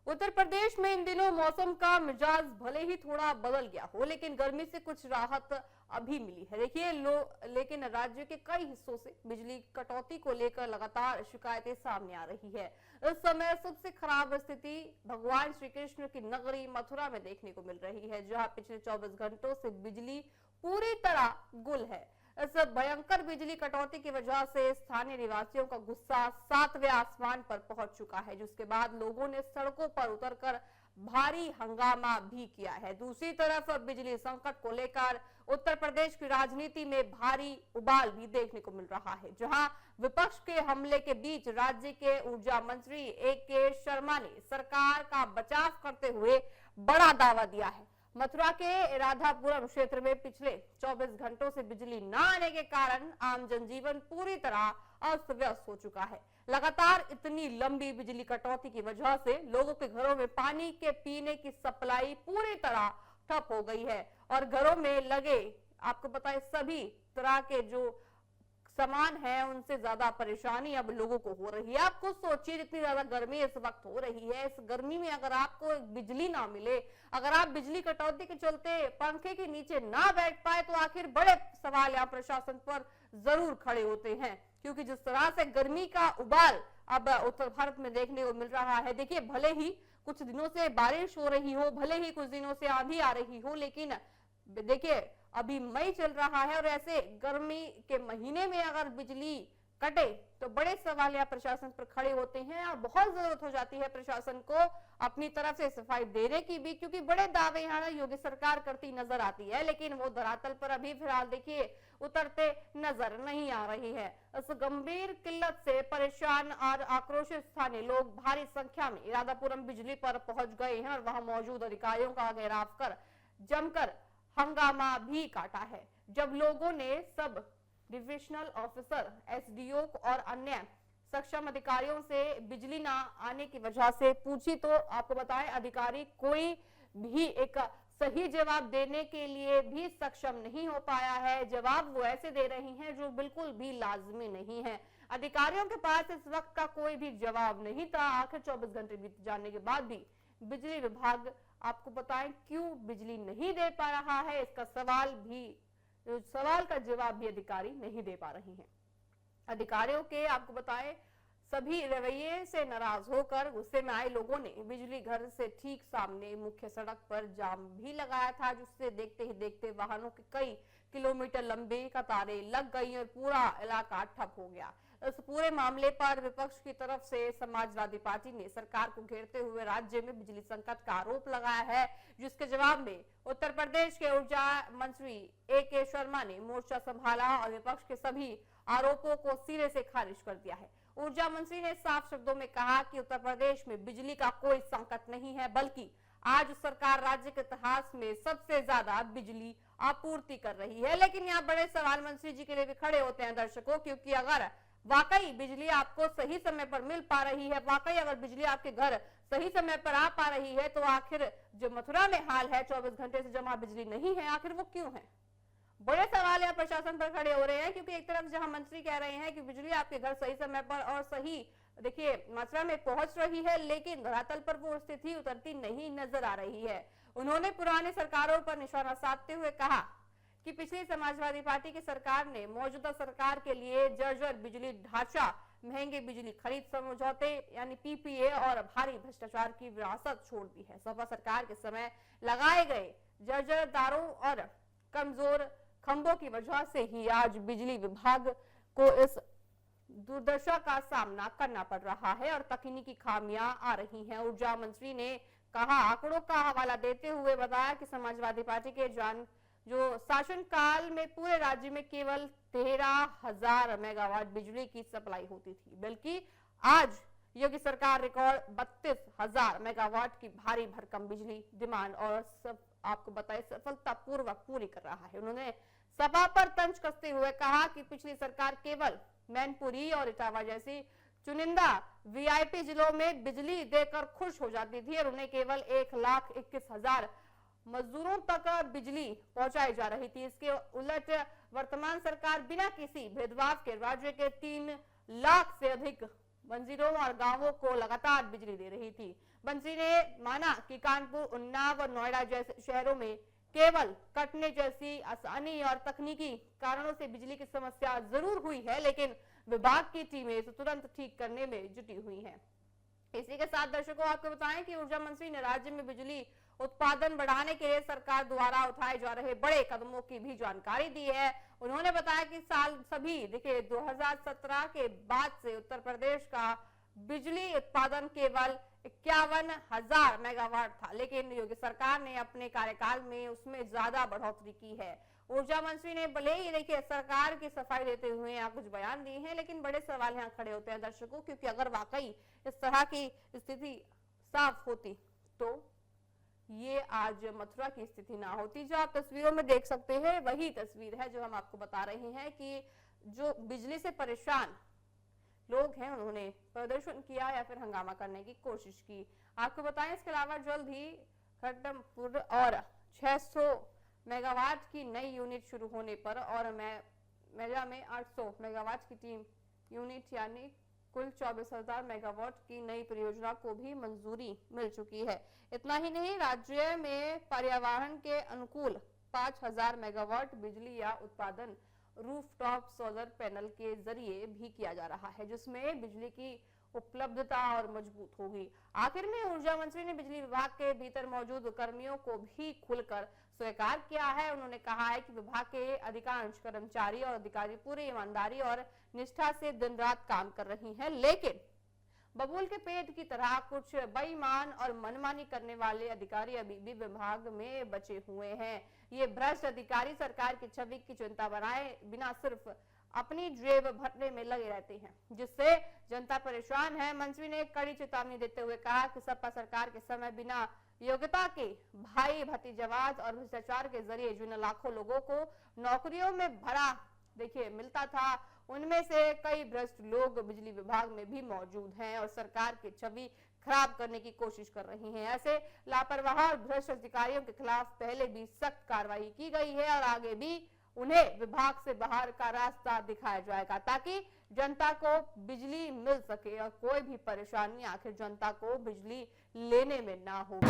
उत्तर प्रदेश में इन दिनों मौसम का मिजाज भले ही थोड़ा बदल गया हो, लेकिन गर्मी से कुछ राहत अभी मिली है। देखिए लेकिन राज्य के कई हिस्सों से बिजली कटौती को लेकर लगातार शिकायतें सामने आ रही है। इस समय सबसे खराब स्थिति भगवान श्री कृष्ण की नगरी मथुरा में देखने को मिल रही है, जहां पिछले 24 घंटों से बिजली पूरी तरह गुल है। इस भयंकर बिजली कटौती की वजह से स्थानीय निवासियों का गुस्सा 7वें आसमान पर पहुंच चुका है, जिसके बाद लोगों ने सड़कों पर उतरकर भारी हंगामा भी किया है। दूसरी तरफ बिजली संकट को लेकर उत्तर प्रदेश की राजनीति में भारी उबाल भी देखने को मिल रहा है, जहां विपक्ष के हमले के बीच राज्य के ऊर्जा मंत्री AK शर्मा ने सरकार का बचाव करते हुए बड़ा दावा दिया है। मथुरा के राधापुरम क्षेत्र में पिछले 24 घंटों से बिजली न आने के कारण आम जनजीवन पूरी तरह अस्त व्यस्त हो चुका है। लगातार इतनी लंबी बिजली कटौती की वजह से लोगों के घरों में पानी के पीने की सप्लाई पूरी तरह ठप हो गई है और घरों में लगे आपको पता है सभी तरह के जो सामान है उनसे ज्यादा परेशानी अब लोगों को हो रही है। आप खुद सोचिए जितनी ज्यादा गर्मी इस वक्त हो रही है, इस गर्मी में अगर आपको बिजली ना मिले, अगर आप बिजली कटौती के चलते पंखे के नीचे ना बैठ पाए, तो आखिर बड़े सवाल यहाँ प्रशासन पर जरूर खड़े होते हैं, क्योंकि जिस तरह से गर्मी का उबाल अब उत्तर भारत में देखने को मिल रहा है। देखिए भले ही कुछ दिनों से बारिश हो रही हो, भले ही कुछ दिनों से आंधी आ रही हो, लेकिन देखिए अभी मई चल रहा है और ऐसे गर्मी के महीने में अगर बिजली कटे तो बड़े सवाल या प्रशासन पर खड़े होते हैं और बहुत जरूरत हो जाती है प्रशासन को अपनी तरफ से सफाई देने की भी, क्योंकि बड़े दावे यहाँ योगी सरकार करती नजर आती है, लेकिन वो धरातल पर अभी फिलहाल देखिए उतरते नजर नहीं आ रही है। इस गंभीर किल्लत से परेशान और आक्रोशित स्थानीय लोग भारी संख्या में राधापुरम बिजली पर पहुंच गए हैं और वहां मौजूद अधिकारियों का घेराव कर जमकर हंगामा भी काटा है। जब लोगों ने सब डिविजनल ऑफिसर, SDO और अन्य सक्षम अधिकारियों से बिजली ना आने की वजह से पूछी, तो आपको बताएं अधिकारी कोई भी एक सही जवाब देने के लिए भी सक्षम नहीं हो पाया है। जवाब वो ऐसे दे रही हैं जो बिल्कुल भी लाजमी नहीं है। अधिकारियों के पास इस वक्त का कोई भी जवाब नहीं था। आखिर 24 घंटे बीत जाने के बाद भी बिजली विभाग आपको बताएं क्यों बिजली नहीं दे पा रहा है, इसका सवाल का जवाब भी अधिकारी नहीं दे पा रही हैं। अधिकारियों के आपको बताएं सभी रवैये से नाराज होकर गुस्से में आए लोगों ने बिजली घर से ठीक सामने मुख्य सड़क पर जाम भी लगाया था, जिससे देखते ही देखते वाहनों के कई किलोमीटर लंबी कतारें लग गई और पूरा इलाका ठप हो गया। इस पूरे मामले पर विपक्ष की तरफ से समाजवादी पार्टी ने सरकार को घेरते हुए राज्य में बिजली संकट का आरोप लगाया है, जिसके जवाब में उत्तर प्रदेश के ऊर्जा मंत्री AK शर्मा ने मोर्चा संभाला और विपक्ष के सभी आरोपों को सिरे से खारिज कर दिया है। ऊर्जा मंत्री ने साफ शब्दों में कहा कि उत्तर प्रदेश में बिजली का कोई संकट नहीं है, बल्कि आज सरकार राज्य के इतिहास में सबसे ज्यादा बिजली आपूर्ति कर रही है। लेकिन यहाँ बड़े सवाल मंत्री जी के लिए भी खड़े होते हैं दर्शकों, क्योंकि अगर वाकई बिजली आपको सही समय पर मिल पा रही है, वाकई अगर बिजली आपके घर सही समय पर आ पा रही है, तो आखिर जो मथुरा में हाल है 24 घंटे से जमा बिजली नहीं है, आखिर वो क्यों है? बड़े सवाल या प्रशासन पर खड़े हो रहे हैं, क्योंकि एक तरफ जहां मंत्री कह रहे हैं कि बिजली आपके घर सही समय पर और सही देखिए मात्रा में पहुंच रही है, लेकिन धरातल पर वो स्थिति उतरती नहीं नजर आ रही है। उन्होंने पुरानी सरकारों पर निशाना साधते हुए कहा कि पिछली समाजवादी पार्टी की सरकार ने मौजूदा सरकार के लिए जर्जर बिजली ढांचा, महंगे बिजली खरीद समझौते यानी PPA और भारी भ्रष्टाचार की विरासत छोड़ दी है। सपा सरकार के समय लगाए गए जर्जर तारों और कमजोर खंभों की वजह से ही आज बिजली विभाग को इस दुर्दशा का सामना करना पड़ रहा है और तकनीकी खामियां आ रही हैं। ऊर्जा मंत्री ने कहा, आंकड़ों का हवाला देते हुए बताया कि समाजवादी पार्टी के जो शासन काल में पूरे राज्य में केवल 13,000 मेगावाट बिजली की सप्लाई होती थी, बल्कि आज योगी सरकार रिकॉर्ड 32,000 मेगावाट की भारी भरकम बिजली डिमांड और आपको बताए सफलतापूर्वक पूरी कर रहा है। उन्होंने सभा पर तंज कसते हुए कहा कि पिछली सरकार केवल मैनपुरी और इटावा जैसी चुनिंदा VIP जिलों में बिजली देकर खुश हो जाती थी और उन्हें केवल 1,21,000 मजदूरों तक बिजली पहुंचाई जा रही थी। इसके उलट वर्तमान सरकार बिना किसी भेदभाव के राज्य के 3 लाख से अधिक मंदिरों और गांवों को लगातार बिजली दे रही थी। मंत्री ने माना कि कानपुर, उन्नाव और नोएडा जैसे शहरों में केवल कटने जैसी आसानी और तकनीकी कारणों से बिजली की समस्या जरूर हुई है, लेकिन विभाग की टीमें इसे तुरंत ठीक करने में जुटी हुई हैं। इसी के साथ दर्शकों आपको बताएं कि ऊर्जा मंत्री ने राज्य में बिजली उत्पादन बढ़ाने के लिए सरकार द्वारा उठाए जा रहे बड़े कदमों की भी जानकारी दी है। उन्होंने बताया कि साल सभी देखिए 2017 के बाद से उत्तर प्रदेश का बिजली उत्पादन केवल 51,000 मेगावाट था, लेकिन योगी सरकार ने अपने कार्यकाल में उसमें ज्यादा बढ़ोतरी की है। ऊर्जा मंत्री ने भले ही देखिए सरकार की सफाई देते हुए यहाँ कुछ बयान दिए हैं, लेकिन बड़े सवाल यहाँ खड़े होते हैं दर्शकों, क्योंकि अगर वाकई इस तरह की स्थिति साफ होती तो ये आज मथुरा की स्थिति ना होती। जो आप तस्वीरों में देख सकते हैं वही तस्वीर है जो हम आपको बता रहे हैं कि जो बिजली से परेशान लोग हैं उन्होंने प्रदर्शन किया या फिर हंगामा करने की कोशिश की। आपको बताएं इसके अलावा जल्द ही खड्डमपुर और 600 मेगावाट की नई यूनिट शुरू होने पर और मेजा में 800 मेगावाट की टीम यूनिट यानी कुल 24,000 मेगावाट की नई परियोजना को भी मंजूरी मिल चुकी है। इतना ही नहीं, राज्य में पर्यावरण के अनुकूल 5,000 मेगावाट बिजली या उत्पादन रूफटॉप सोलर पैनल के जरिए भी किया जा रहा है, जिसमें बिजली की उपलब्धता और मजबूत होगी। आखिर में ऊर्जा मंत्री ने बिजली विभाग के भीतर मौजूद कर्मियों को भी खुलकर स्वीकार किया है। उन्होंने कहा है कि विभाग के अधिकांश कर्मचारी और अधिकारी पूरी ईमानदारी और निष्ठा से दिन रात काम कर रही हैं, लेकिन बबूल के पेट की तरह कुछ बेईमान और मनमानी करने वाले अधिकारी अभी भी विभाग में बचे हुए हैं। ये भ्रष्ट अधिकारी सरकार की छवि की चिंता बनाए बिना सिर्फ अपनी जेब भरने में लगे रहते हैं, जिससे जनता परेशान है। मंत्री ने कड़ी चेतावनी देते हुए कहा कि सपा सरकार के समय बिना योग्यता के भाई भतीजावाद और भ्रष्टाचार के जरिए जिन लाखों लोगों को नौकरियों में भरा देखिए मिलता था, उनमें से कई भ्रष्ट लोग बिजली विभाग में भी मौजूद हैं और सरकार की छवि खराब करने की कोशिश कर रही हैं। ऐसे लापरवाह और भ्रष्ट अधिकारियों के खिलाफ पहले भी सख्त कार्रवाई की गई है और आगे भी उन्हें विभाग से बाहर का रास्ता दिखाया जाएगा, ताकि जनता को बिजली मिल सके और कोई भी परेशानी आखिर जनता को बिजली लेने में ना हो।